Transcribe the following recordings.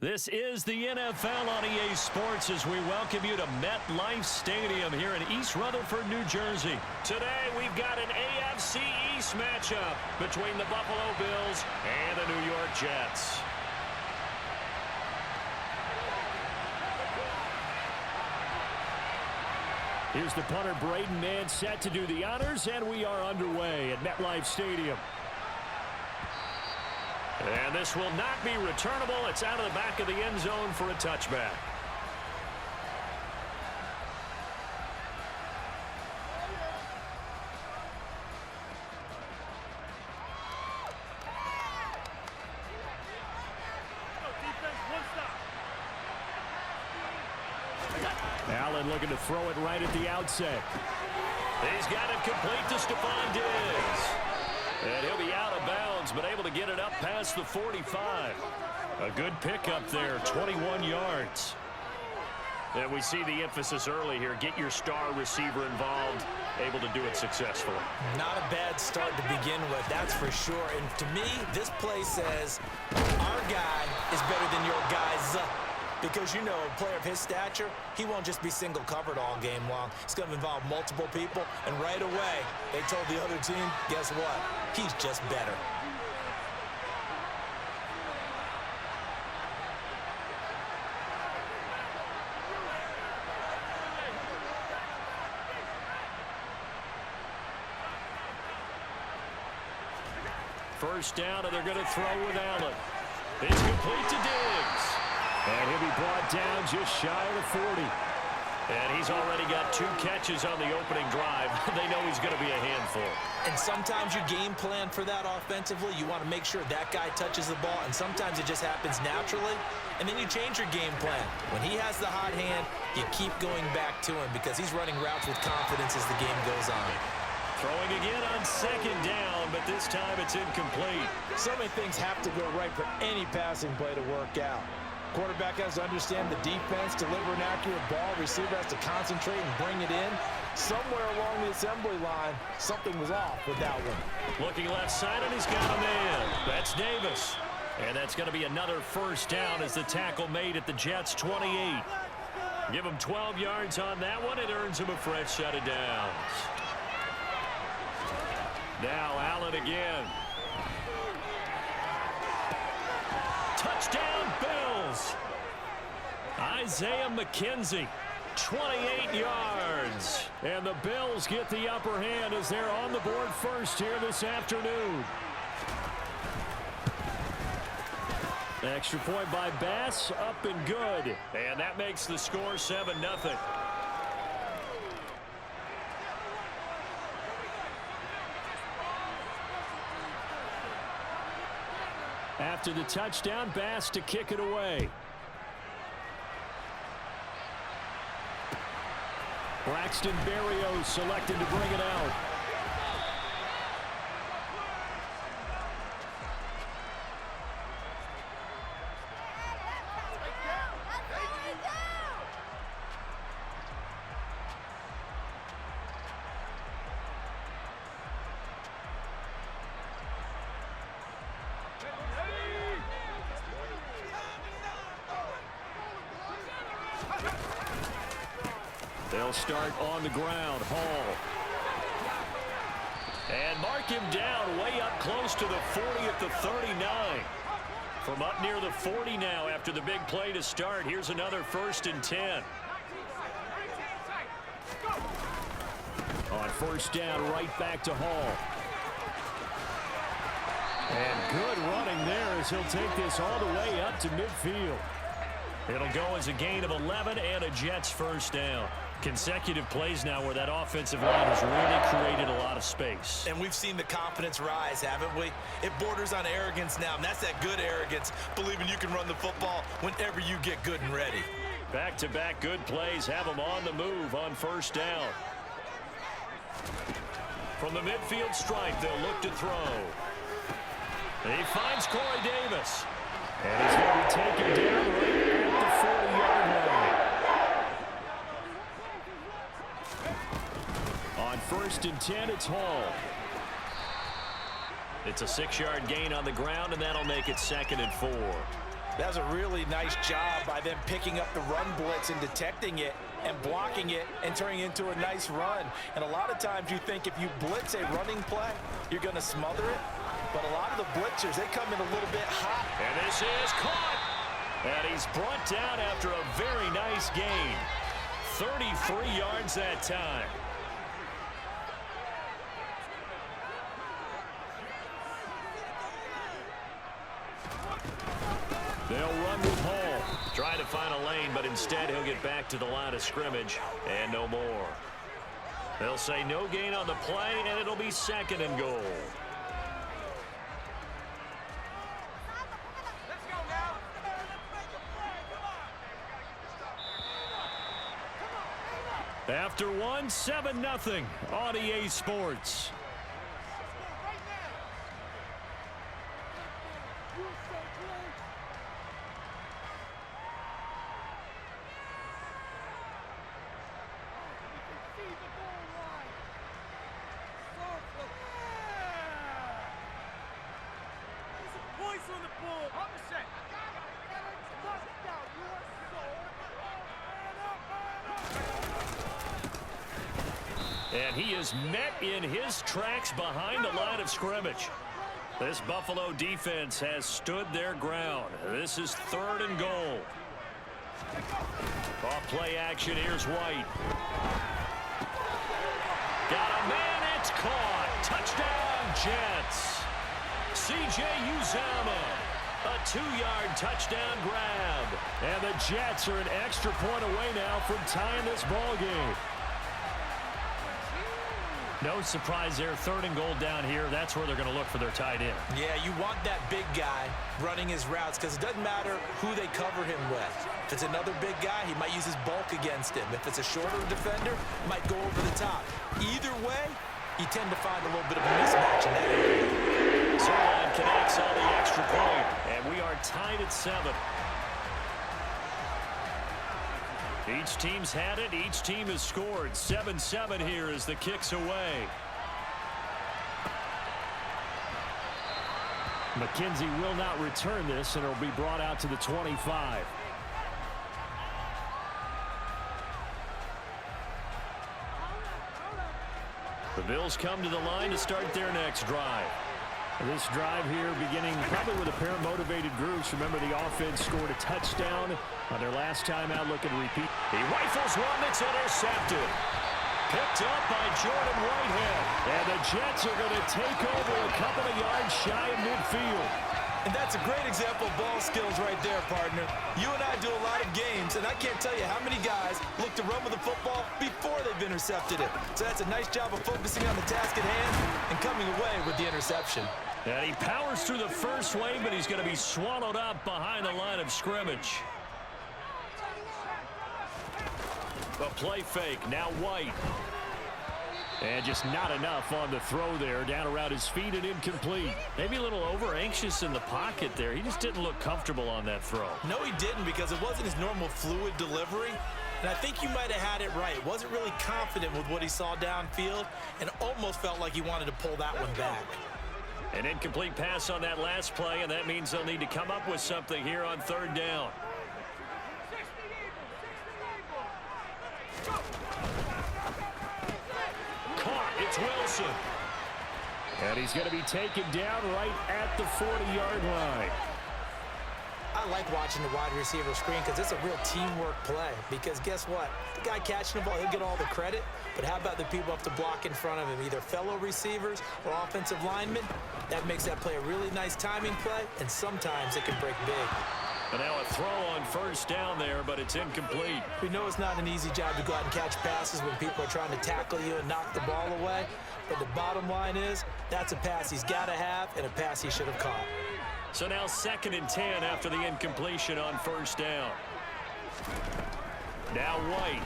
This is the NFL on EA Sports as we welcome you to MetLife Stadium here in East Rutherford, New Jersey. Today we've got an AFC East matchup between the Buffalo Bills and the New York Jets. Here's the punter, Braden Mann, set to do the honors, and we are underway at MetLife Stadium. And this will not be returnable. It's out of the back of the end zone for a touchback. Allen looking to throw it right at the outset. He's got it complete to Stephon Diggs. And he'll be out of bounds, but able to get it up past the 45. A good pickup there, 21 yards. And we see the emphasis early here. Get your star receiver involved, able to do it successfully. Not a bad start to begin with, that's for sure. And to me, this play says, our guy is better than your guys. Because, you know, a player of his stature, he won't just be single covered all game long. It's going to involve multiple people. And right away, they told the other team, guess what? He's just better. First down, and they're going to throw with Allen. It's complete to Diggs. And he'll be brought down just shy of the 40. And he's already got 2 catches on the opening drive. They know he's going to be a handful. And sometimes you game plan for that offensively. You want to make sure that guy touches the ball, and sometimes it just happens naturally. And then you change your game plan. When he has the hot hand, you keep going back to him because he's running routes with confidence as the game goes on. Throwing again on second down, but this time it's incomplete. So many things have to go right for any passing play to work out. Quarterback has to understand the defense, deliver an accurate ball. Receiver has to concentrate and bring it in. Somewhere along the assembly line, something was off with that one. Looking left side, and he's got a man. That's Davis. And that's going to be another first down as the tackle made at the Jets' 28. Give him 12 yards on that one. It earns him a fresh set of downs. Now Allen again. Touchdown, Bills. Isaiah McKenzie, 28 yards. And the Bills get the upper hand as they're on the board first here this afternoon. Extra point by Bass, up and good. And that makes the score 7-0. After the touchdown, Bass to kick it away. Braxton Berrios selected to bring it out. They'll start on the ground. Hall. And mark him down way up close to the 40 at the 39. From up near the 40 now after the big play to start. Here's another 1st and 10. On first down, right back to Hall. And good running there as he'll take this all the way up to midfield. It'll go as a gain of 11 and a Jets first down. Consecutive plays now where that offensive line has really created a lot of space. And we've seen the confidence rise, haven't we? It borders on arrogance now, and that's that good arrogance, believing you can run the football whenever you get good and ready. Back-to-back good plays have them on the move on first down. From the midfield stripe, they'll look to throw. He finds Corey Davis. And he's going to be taken down right at the 40-yard line. On 1st and 10, it's Hall. It's a 6-yard gain on the ground, and that'll make it 2nd and 4. That's a really nice job by them picking up the run blitz and detecting it and blocking it and turning it into a nice run. And a lot of times you think if you blitz a running play, you're going to smother it. But a lot of the blitzers, they come in a little bit hot. And this is caught. And he's brought down after a very nice gain. 33 yards that time. They'll run with Hall. Trying to find a lane, but instead he'll get back to the line of scrimmage and no more. They'll say no gain on the play, and it'll be 2nd and goal. After one, 7-0 on EA Sports. And he is met in his tracks behind the line of scrimmage. This Buffalo defense has stood their ground. This is 3rd and goal. Off play action, here's White. Got a man, it's caught. Touchdown, Jets. C.J. Uzomah. A 2-yard touchdown grab. And the Jets are an extra point away now from tying this ball game. No surprise there. 3rd and goal down here. That's where they're going to look for their tight end. Yeah, you want that big guy running his routes because it doesn't matter who they cover him with. If it's another big guy, he might use his bulk against him. If it's a shorter defender, he might go over the top. Either way, you tend to find a little bit of a mismatch in that area. Zerline connects on the extra point, and we are tied at 7. Each team's had it. Each team has scored. 7-7 here as the kick's away. McKenzie will not return this, and it'll be brought out to the 25. The Bills come to the line to start their next drive. This drive here beginning probably with a pair of motivated groups. Remember, the offense scored a touchdown on their last time out. Looking to repeat. He rifles one that's intercepted. Picked up by Jordan Whitehead. And the Jets are going to take over a couple of yards shy of midfield. And that's a great example of ball skills right there, partner. You and I do a lot of games, and I can't tell you how many guys look to run with the football before they've intercepted it. So that's a nice job of focusing on the task at hand and coming away with the interception. And he powers through the first wave, but he's going to be swallowed up behind the line of scrimmage. A play fake, now White. And just not enough on the throw there. Down around his feet and incomplete. Maybe a little over-anxious in the pocket there. He just didn't look comfortable on that throw. No, he didn't, because it wasn't his normal fluid delivery. And I think you might have had it right. Wasn't really confident with what he saw downfield and almost felt like he wanted to pull that one back. An incomplete pass on that last play, and that means they'll need to come up with something here on 3rd down. Caught, it's Wilson. And he's going to be taken down right at the 40-yard line. I like watching the wide receiver screen because it's a real teamwork play. Because guess what? The guy catching the ball, he'll get all the credit. But how about the people up to block in front of him, either fellow receivers or offensive linemen? That makes that play a really nice timing play, and sometimes it can break big. And now a throw on 1st down there, but it's incomplete. We know it's not an easy job to go out and catch passes when people are trying to tackle you and knock the ball away. But the bottom line is, that's a pass he's got to have and a pass he should have caught. So now 2nd and 10 after the incompletion on 1st down. Now White.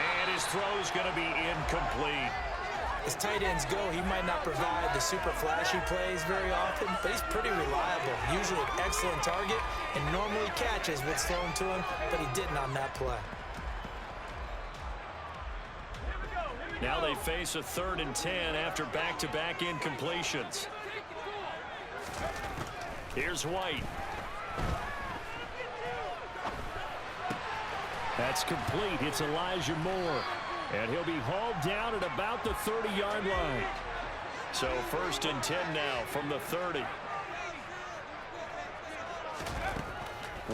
And his throw's going to be incomplete. As tight ends go, he might not provide the super flashy plays very often, but he's pretty reliable. Usually an excellent target, and normally catches what's thrown to him, but he didn't on that play. Now they face a 3rd and 10 after back-to-back incompletions. Here's White. That's complete. It's Elijah Moore. And he'll be hauled down at about the 30-yard line. So 1st and 10 now from the 30.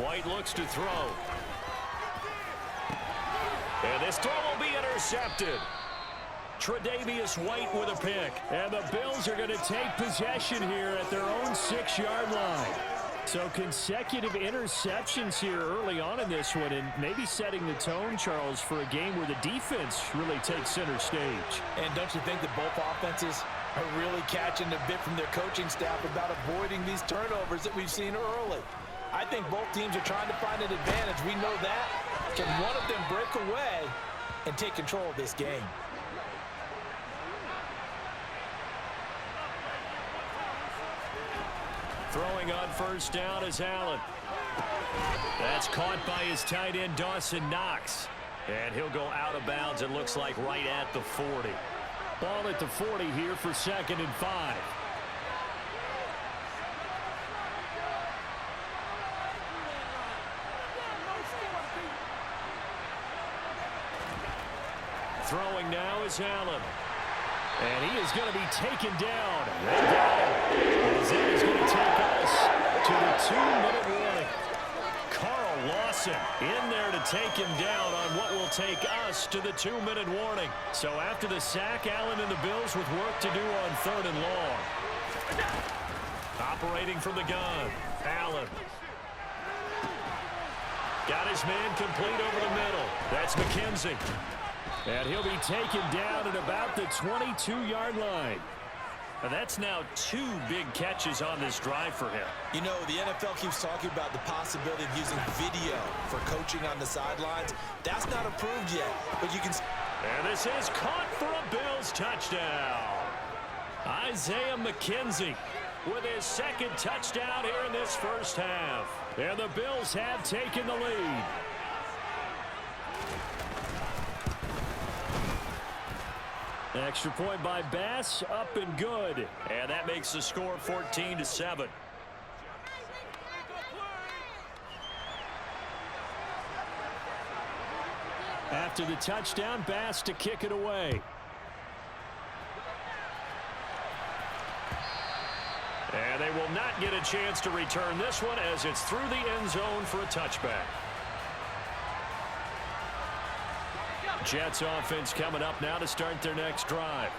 White looks to throw. And this throw will be intercepted. Tre'Davious White with a pick. And the Bills are going to take possession here at their own 6-yard line. So consecutive interceptions here early on in this one, and maybe setting the tone, Charles, for a game where the defense really takes center stage. And don't you think that both offenses are really catching a bit from their coaching staff about avoiding these turnovers that we've seen early? I think both teams are trying to find an advantage. We know that. Can one of them break away and take control of this game? Throwing on 1st down is Allen. That's caught by his tight end, Dawson Knox. And he'll go out of bounds, it looks like, right at the 40. Ball at the 40 here for 2nd and 5. Throwing now is Allen. And he is going to be taken down. They got him. As that is going to take us to the 2-minute warning. Carl Lawson in there to take him down on what will take us to the 2-minute warning. So after the sack, Allen and the Bills with work to do on 3rd and long. Operating from the gun, Allen. Got his man complete over the middle. That's McKenzie. And he'll be taken down at about the 22-yard line. And that's now 2 big catches on this drive for him. You know, the NFL keeps talking about the possibility of using video for coaching on the sidelines. That's not approved yet, but you can... And this is caught for a Bills touchdown. Isaiah McKenzie with his 2nd touchdown here in this 1st half. And the Bills have taken the lead. Extra point by Bass, up and good. And that makes the score 14-7. After the touchdown, Bass to kick it away. And they will not get a chance to return this one as it's through the end zone for a touchback. Jets offense coming up now to start their next drive.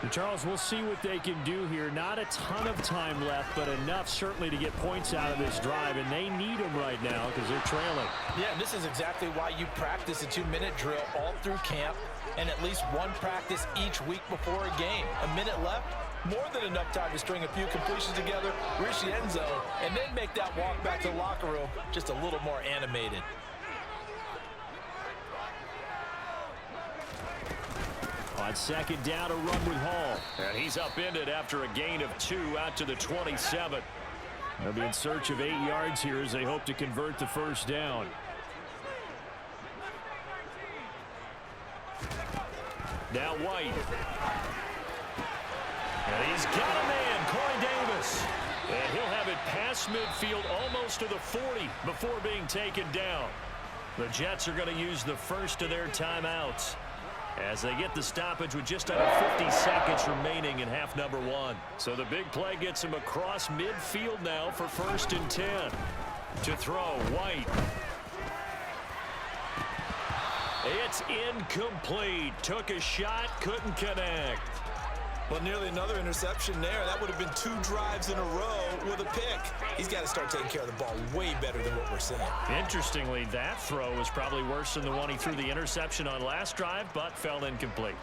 And Charles, we'll see what they can do here. Not a ton of time left, but enough certainly to get points out of this drive, and they need them right now because they're trailing. Yeah, and this is exactly why you practice a 2-minute drill all through camp and at least one practice each week before a game. A minute left, more than enough time to string a few completions together, reach the end zone, and then make that walk back to the locker room just a little more animated. On 2nd down, a run with Hall. And he's upended after a gain of 2 out to the 27. They'll be in search of 8 yards here as they hope to convert the 1st down. Now White. And he's got a man, Corey Davis. And he'll have it past midfield almost to the 40 before being taken down. The Jets are going to use the first of their timeouts as they get the stoppage with just under 50 seconds remaining in half number 1. So the big play gets him across midfield now for 1st and 10. To throw, White. It's incomplete. Took a shot, couldn't connect. Well, nearly another interception there. That would have been 2 drives in a row with a pick. He's got to start taking care of the ball way better than what we're seeing. Interestingly, that throw was probably worse than the one he threw the interception on last drive, but fell incomplete.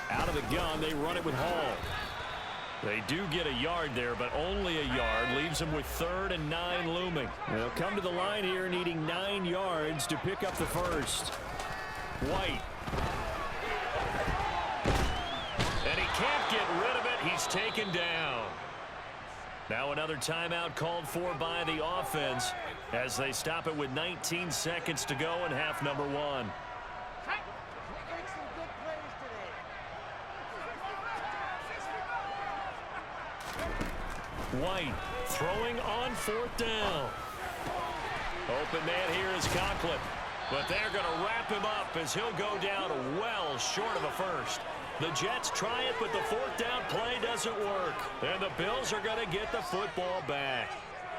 Out of the gun, they run it with Hall. They do get a yard there, but only a yard. Leaves them with 3rd and 9 looming. They'll come to the line here needing 9 yards to pick up the first. White. And he can't get rid of it. He's taken down. Now another timeout called for by the offense as they stop it with 19 seconds to go in half number 1. White throwing on 4th down. Open man here is Conklin. But they're going to wrap him up as he'll go down well short of a first. The Jets try it, but the 4th down play doesn't work. And the Bills are going to get the football back.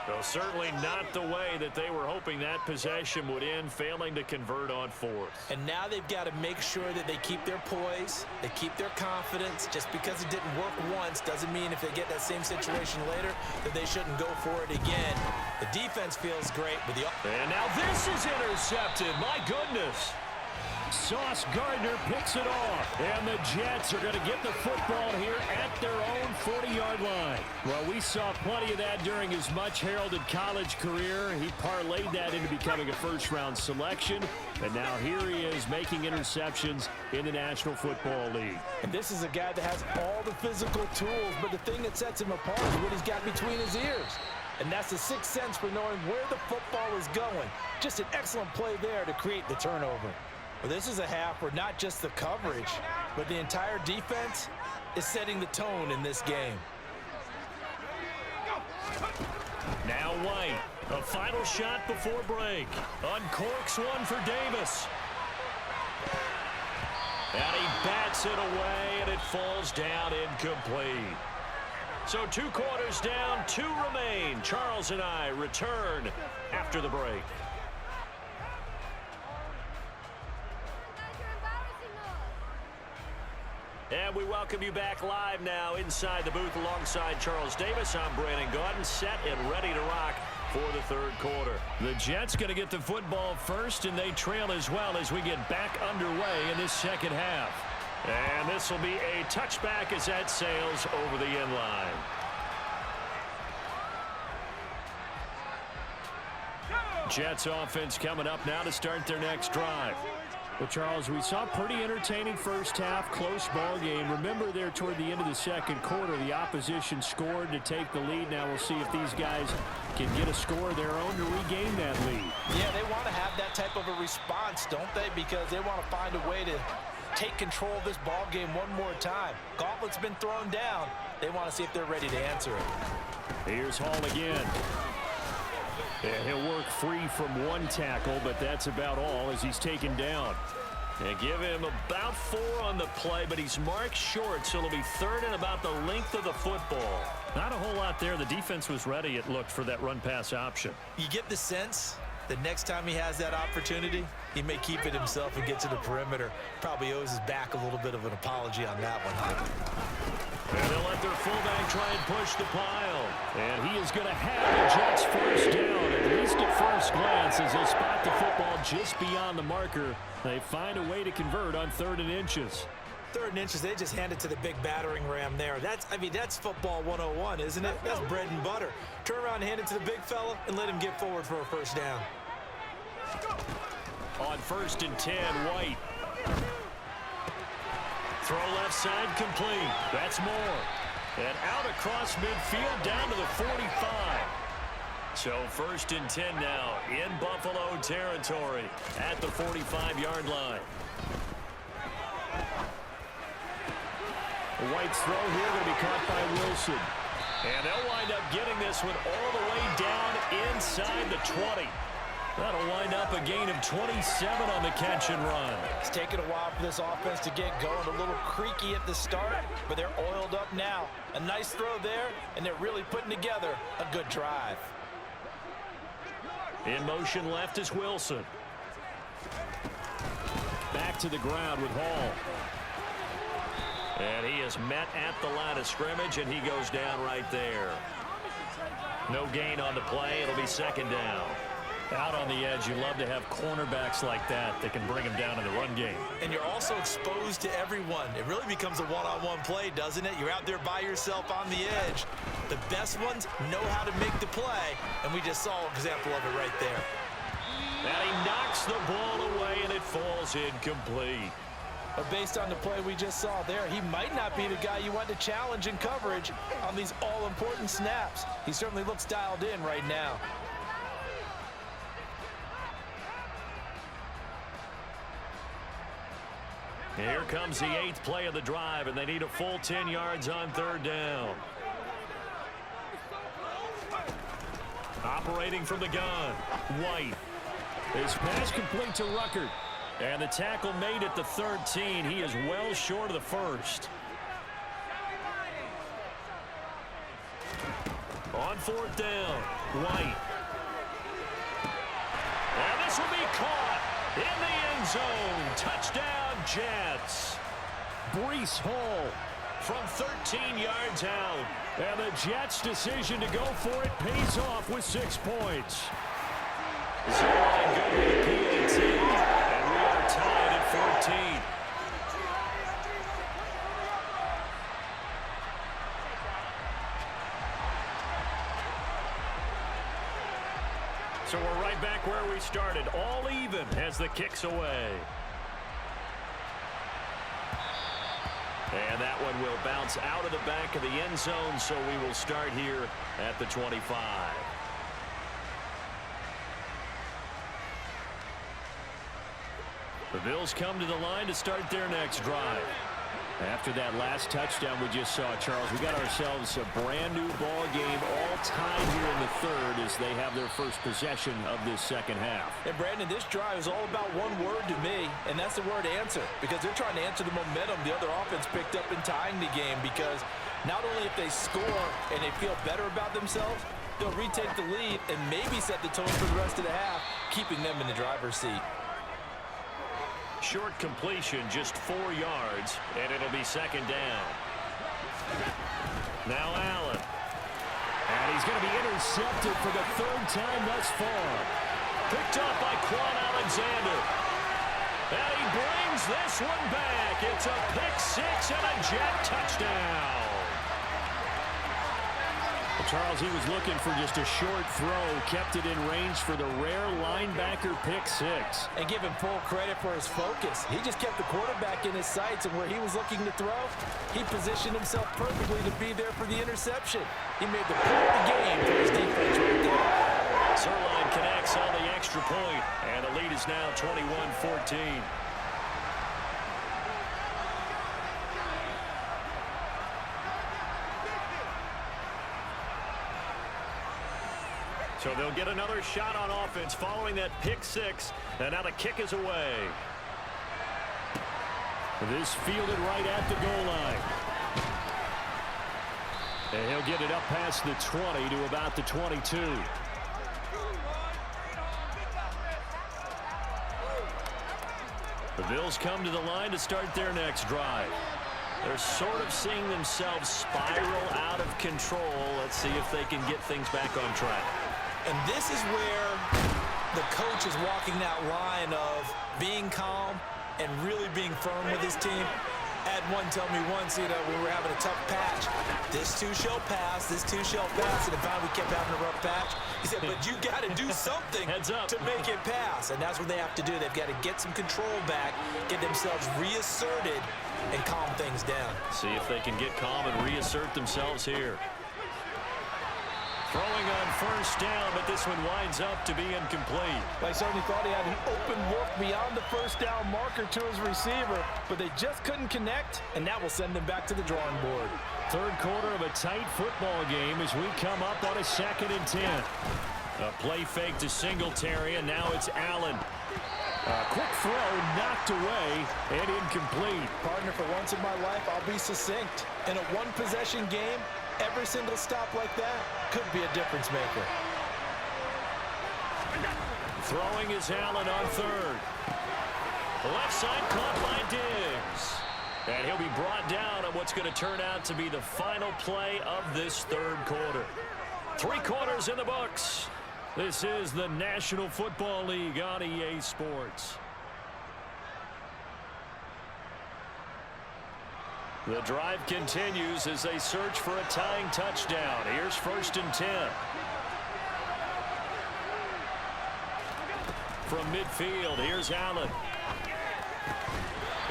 Well, certainly not the way that they were hoping that possession would end, failing to convert on 4th. And now they've got to make sure that they keep their poise, they keep their confidence. Just because it didn't work once doesn't mean if they get that same situation later that they shouldn't go for it again. The defense feels great with the... And now this is intercepted. My goodness. Sauce Gardner picks it off. And the Jets are going to get the football here at their own 40-yard line. Well, we saw plenty of that during his much-heralded college career. He parlayed that into becoming a first-round selection. And now here he is making interceptions in the National Football League. And this is a guy that has all the physical tools, but the thing that sets him apart is what he's got between his ears. And that's the sixth sense for knowing where the football is going. Just an excellent play there to create the turnover. Well, this is a half where not just the coverage, but the entire defense is setting the tone in this game. Now White, a final shot before break. Uncorks one for Davis. And he bats it away, and it falls down incomplete. So 2 quarters down, 2 remain. Charles and I return after the break. And we welcome you back live now inside the booth alongside Charles Davis. I'm Brandon Gaudin, set and ready to rock for the 3rd quarter. The Jets going to get the football first, and they trail as well as we get back underway in this 2nd half. And this will be a touchback as that sails over the end line. Jets offense coming up now to start their next drive. Well, Charles, we saw a pretty entertaining first half, close ball game. Remember there toward the end of the 2nd quarter, the opposition scored to take the lead. Now we'll see if these guys can get a score of their own to regain that lead. Yeah, they want to have that type of a response, don't they? Because they want to find a way to take control of this ball game one more time. Gauntlet's been thrown down. They want to see if they're ready to answer it. Here's Hall again. And he'll work free from 1 tackle, but that's about all as he's taken down. And give him about 4 on the play, but he's marked short, so it'll be 3rd and about the length of the football. Not a whole lot there. The defense was ready, it looked, for that run-pass option. You get the sense that next time he has that opportunity, he may keep it himself and get to the perimeter. Probably owes his back a little bit of an apology on that one. And they'll let their fullback try and push the pile. And he is going to have the Jets first down, at least at first glance, as they spot the football just beyond the marker. They find a way to convert on 3rd and inches. 3rd and inches, they just hand it to the big battering ram there. That's football 101, isn't it? That's bread and butter. Turn around and hand it to the big fella and let him get forward for a first down. On 1st and 10, White. Throw left side complete. That's Moore. And out across midfield down to the 45. So 1st and 10 now in Buffalo territory at the 45-yard line. White's throw here going to be caught by Wilson. And they'll wind up getting this one all the way down inside the 20. That'll wind up a gain of 27 on the catch and run. It's taken a while for this offense to get going. A little creaky at the start, but they're oiled up now. A nice throw there, and they're really putting together a good drive. In motion left is Wilson. Back to the ground with Hall. And he is met at the line of scrimmage, and he goes down right there. No gain on the play. It'll be 2nd down. Out on the edge, you love to have cornerbacks like that that can bring them down in the run game. And you're also exposed to everyone. It really becomes a one-on-one play, doesn't it? You're out there by yourself on the edge. The best ones know how to make the play, and we just saw an example of it right there. And he knocks the ball away, and it falls incomplete. But based on the play we just saw there, he might not be the guy you want to challenge in coverage on these all-important snaps. He certainly looks dialed in right now. Here comes the 8th play of the drive, and they need a full 10 yards on 3rd down. Operating from the gun, White. His pass complete to Ruckert. And the tackle made at the 13. He is well short of the first. On fourth down, White. And this will be caught in the end zone. Touchdown, Jets. Breece Hall from 13 yards out. And the Jets' decision to go for it pays off with 6 points. Zero line good with the PAT. And we are tied at 14. So we're right back where we started, all even as the kick's away. And that one will bounce out of the back of the end zone, so we will start here at the 25. The Bills come to the line to start their next drive. After that last touchdown we just saw, Charles, we got ourselves a brand-new ball game, all tied here in the third as they have their first possession of this second half. And, Brandon, this drive is all about one word to me, and that's the word answer, because they're trying to answer the momentum the other offense picked up in tying the game, because not only if they score and they feel better about themselves, they'll retake the lead and maybe set the tone for the rest of the half, keeping them in the driver's seat. Short completion, just 4 yards, and it'll be second down. Now Allen. And he's going to be intercepted for the third time thus far. Picked up by Quan Alexander. And he brings this one back. It's a pick six and a Jet touchdown. Charles, he was looking for just a short throw, kept it in range for the rare linebacker pick six. And give him full credit for his focus. He just kept the quarterback in his sights, and where he was looking to throw, he positioned himself perfectly to be there for the interception. He made the play of the game for his defense right there. Sirline connects on the extra point, and the lead is now 21-14. So they'll get another shot on offense following that pick six, and now the kick is away. This fielded right at the goal line. And he'll get it up past the 20 to about the 22. The Bills come to the line to start their next drive. They're sort of seeing themselves spiral out of control. Let's see if they can get things back on track. And this is where the coach is walking that line of being calm and really being firm with his team. I had one tell me once, we were having a tough patch. This too shall pass, this too shall pass. And finally we kept having a rough patch. He said, but you got to do something to make it pass. And that's what they have to do. They've got to get some control back, get themselves reasserted, and calm things down. See if they can get calm and reassert themselves here. Throwing on first down, but this one winds up to be incomplete. I certainly thought he had an open look beyond the first down marker to his receiver, but they just couldn't connect, and that will send them back to the drawing board. Third quarter of a tight football game as we come up on a 2nd and 10. A play fake to Singletary, and now it's Allen. A quick throw knocked away and incomplete. Partner, for once in my life, I'll be succinct. In a one-possession game, every single stop like that could be a difference maker. Throwing is Allen on third. Left side caught by Diggs. And he'll be brought down on what's going to turn out to be the final play of this third quarter. 3 quarters in the books. This is the National Football League on EA Sports. The drive continues as they search for a tying touchdown. Here's 1st and 10. From midfield, here's Allen.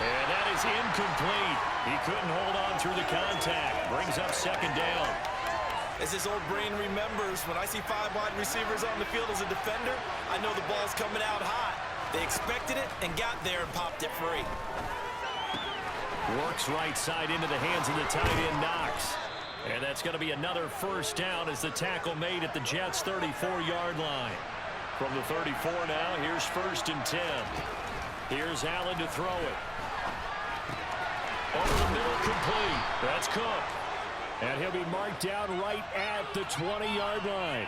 And that is incomplete. He couldn't hold on through the contact. Brings up 2nd down. As his old brain remembers, when I see 5 wide receivers on the field as a defender, I know the ball's coming out hot. They expected it and got there and popped it free. Works right side into the hands of the tight end, Knox. And that's going to be another first down as the tackle made at the Jets' 34-yard line. From the 34 now, here's 1st and 10. Here's Allen to throw it. Over the middle, complete. That's Cook. And he'll be marked down right at the 20-yard line.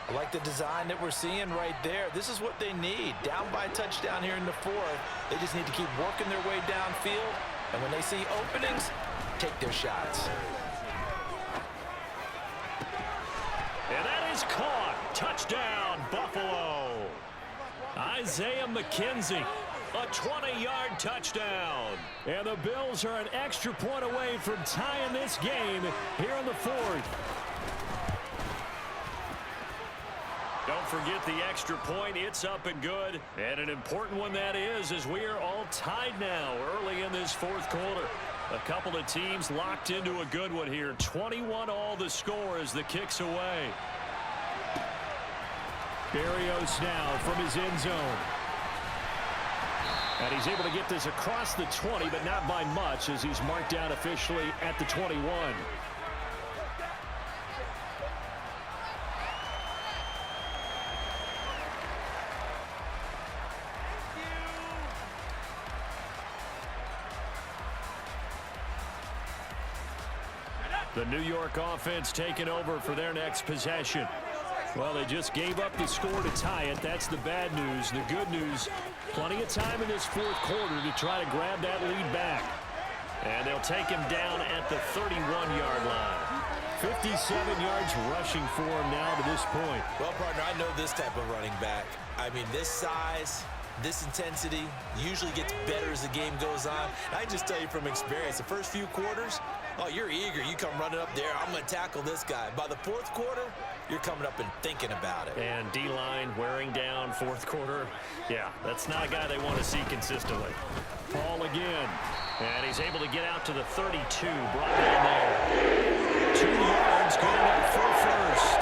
I like the design that we're seeing right there. This is what they need. Down by a touchdown here in the 4th. They just need to keep working their way downfield. And when they see openings, take their shots. And that is caught. Touchdown, Buffalo. Isaiah McKenzie, a 20-yard touchdown. And the Bills are an extra point away from tying this game here in the 4th. Don't forget the extra point. It's up and good. And an important one that is, as we are all tied now early in this 4th quarter. A couple of teams locked into a good one here. 21 all the score as the kick's away. Berrios now from his end zone. And he's able to get this across the 20, but not by much as he's marked down officially at the 21. The New York offense taking over for their next possession. Well, they just gave up the score to tie it. That's the bad news. The good news, plenty of time in this 4th quarter to try to grab that lead back. And they'll take him down at the 31-yard line. 57 yards rushing for him now to this point. Well, partner, I know this type of running back. I mean, this size, this intensity usually gets better as the game goes on. And I just tell you from experience, the first few quarters, oh, you're eager. You come running up there. I'm going to tackle this guy. By the 4th quarter, you're coming up and thinking about it. And D-line wearing down 4th quarter. Yeah, that's not a guy they want to see consistently. Ball again. And he's able to get out to the 32. Brought down there. 2 yards going up for first.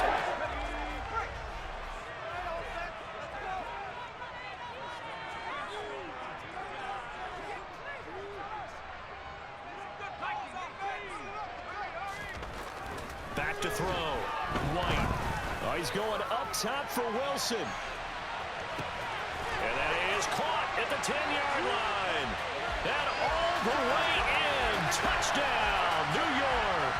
Back to throw. White. Oh, he's going up top for Wilson. And that is caught at the 10-yard line. And all the way in. Touchdown, New York.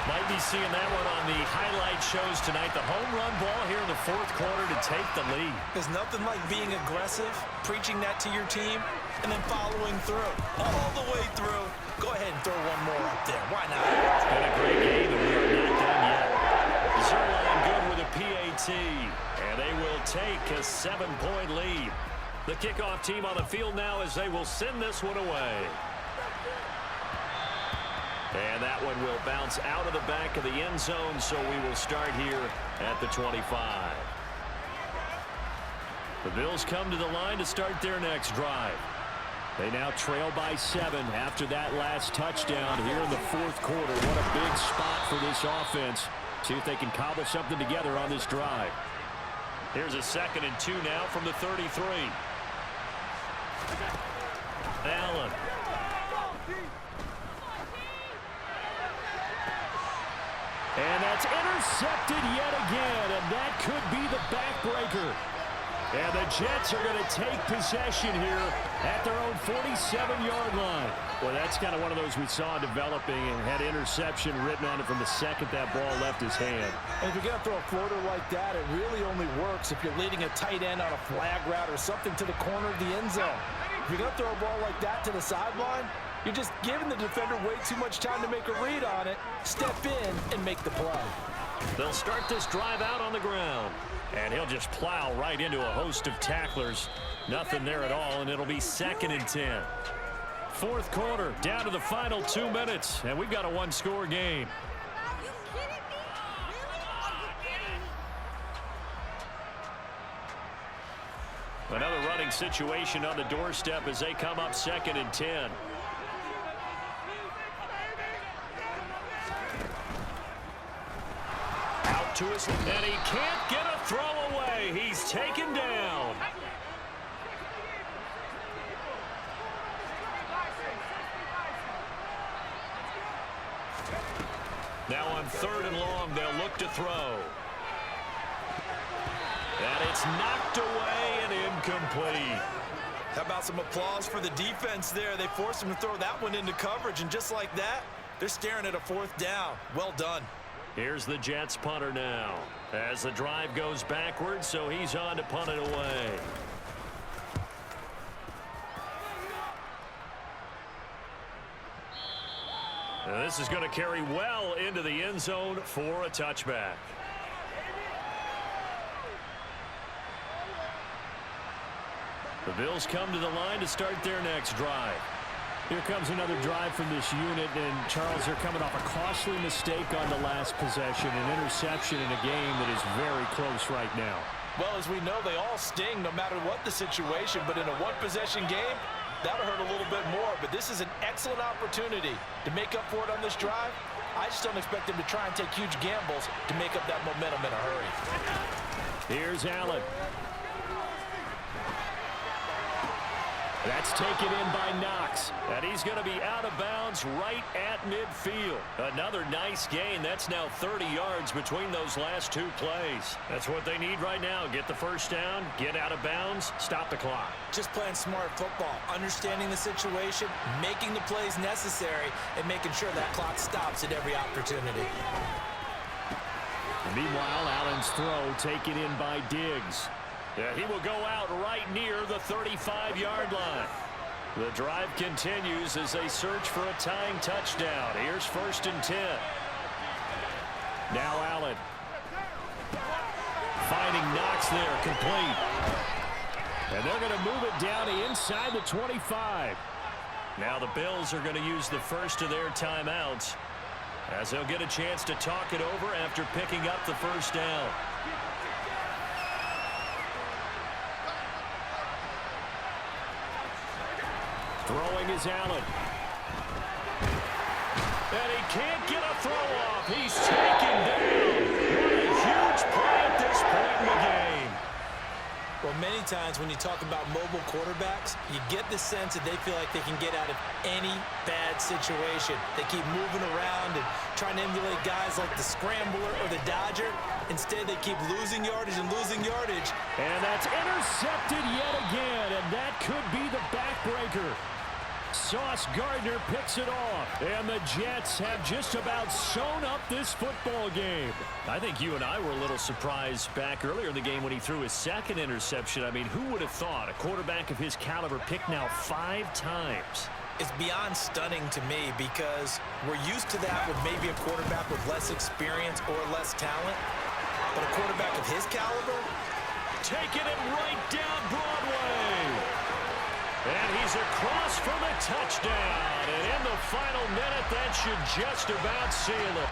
Might be seeing that one on the highlight shows tonight. The home run ball here in the 4th quarter to take the lead. There's nothing like being aggressive, preaching that to your team, and then following through. All the way through. Go ahead and throw one more up there. Why not? It's been a great game, and we are not done yet. Zerline good with a PAT, and they will take a 7-point lead. The kickoff team on the field now as they will send this one away. And that one will bounce out of the back of the end zone, so we will start here at the 25. The Bills come to the line to start their next drive. They now trail by 7 after that last touchdown here in the 4th quarter. What a big spot for this offense. See if they can cobble something together on this drive. Here's a 2nd and 2 now from the 33. Allen. And that's intercepted yet again, and that could be the backbreaker. And the Jets are going to take possession here at their own 47-yard line. Well, that's kind of one of those we saw developing and had interception written on it from the second that ball left his hand. And if you're going to throw a floater like that, it really only works if you're leading a tight end on a flag route or something to the corner of the end zone. If you're going to throw a ball like that to the sideline, you're just giving the defender way too much time to make a read on it. Step in and make the play. They'll start this drive out on the ground. And he'll just plow right into a host of tacklers. Nothing there at all, and it'll be 2nd and 10. 4th quarter, down to the final 2 minutes, and we've got a 1-score game. Another running situation on the doorstep as they come up 2nd and 10. Out to his, and he can't get a throw away. He's taken down. Now on 3rd and long, they'll look to throw. And it's knocked away and incomplete. How about some applause for the defense there? They forced him to throw that one into coverage, and just like that, they're staring at a 4th down. Well done. Here's the Jets punter now. As the drive goes backwards, so he's on to punt it away. And this is going to carry well into the end zone for a touchback. The Bills come to the line to start their next drive. Here comes another drive from this unit, and Charles, they're coming off a costly mistake on the last possession, an interception in a game that is very close right now. Well, as we know, they all sting no matter what the situation, but in a one-possession game, that'll hurt a little bit more. But this is an excellent opportunity to make up for it on this drive. I just don't expect them to try and take huge gambles to make up that momentum in a hurry. Here's Allen. That's taken in by Knox. And he's going to be out of bounds right at midfield. Another nice gain. That's now 30 yards between those last 2 plays. That's what they need right now. Get the first down, get out of bounds, stop the clock. Just playing smart football, understanding the situation, making the plays necessary, and making sure that clock stops at every opportunity. Meanwhile, Allen's throw taken in by Diggs. Yeah, he will go out right near the 35-yard line. The drive continues as they search for a tying touchdown. Here's 1st and 10. Now Allen. Finding Knox there, complete. And they're going to move it down inside the 25. Now the Bills are going to use the first of their timeouts as they'll get a chance to talk it over after picking up the first down. Throwing is Allen. And he can't get a throw off. He's taken down. What a huge play at this point in the game. Well, many times when you talk about mobile quarterbacks, you get the sense that they feel like they can get out of any bad situation. They keep moving around and trying to emulate guys like the Scrambler or the Dodger. Instead, they keep losing yardage and losing yardage. And that's intercepted yet again, and that could be the backbreaker. Sauce Gardner picks it off, and the Jets have just about sewn up this football game. I think you and I were a little surprised back earlier in the game when he threw his 2nd interception. I mean, who would have thought a quarterback of his caliber picked now 5 times? It's beyond stunning to me because we're used to that with maybe a quarterback with less experience or less talent. But a quarterback of his caliber, taking it right down Broadway. And he's across for the touchdown. And in the final minute, that should just about seal it.